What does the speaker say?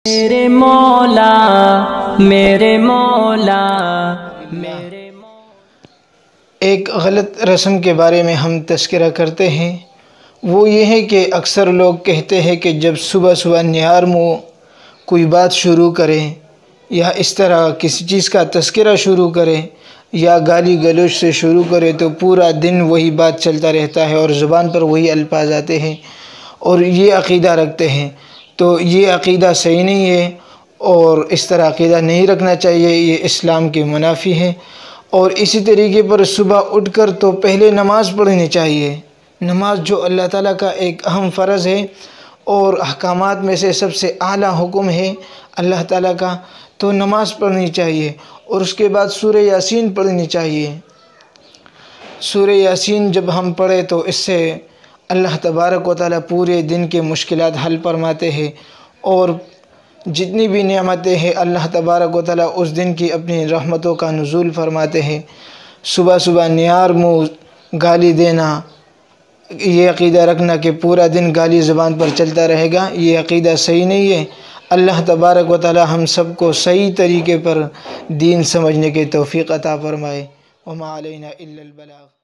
میرے مولا میرے مولا میرے مولا۔ ایک غلط رسم کے بارے میں ہم تذکرہ کرتے ہیں، وہ یہ ہے کہ اکثر لوگ کہتے ہیں کہ جب صبح صبح نہار منہ کوئی بات شروع کریں یا اس طرح کسی چیز کا تذکرہ شروع کریں یا گالی گلوچ سے شروع کرے تو پورا دن وہی بات چلتا رہتا ہے اور زبان پر وہی الفاظ آتے ہیں اور یہ عقیدہ رکھتے ہیں۔ تو یہ عقیدہ صحیح نہیں ہے اور اس طرح عقیدہ نہیں رکھنا چاہیے، یہ اسلام کے منافی ہے۔ اور اسی طریقے پر صبح اٹھ کر تو پہلے نماز پڑھنی چاہیے، نماز جو اللہ تعالیٰ کا ایک اہم فرض ہے اور احکامات میں سے سب سے اعلیٰ حکم ہے اللہ تعالیٰ کا، تو نماز پڑھنی چاہیے اور اس کے بعد سورہ یاسین پڑھنی چاہیے۔ سورہ یاسین جب ہم پڑھیں تو اس سے اللہ تبارک و تعالیٰ پورے دن کے مشکلات حل فرماتے ہیں اور جتنی بھی نعمتیں ہیں اللہ تبارک و تعالیٰ اس دن کی اپنی رحمتوں کا نزول فرماتے ہیں۔ صبح صبح نہار منہ گالی دینا، یہ عقیدہ رکھنا کہ پورا دن گالی زبان پر چلتا رہے گا، یہ عقیدہ صحیح نہیں ہے۔ اللہ تبارک و تعالیٰ ہم سب کو صحیح طریقے پر دین سمجھنے کی توفیق عطا فرمائے۔ وما علینا الا البلاغ۔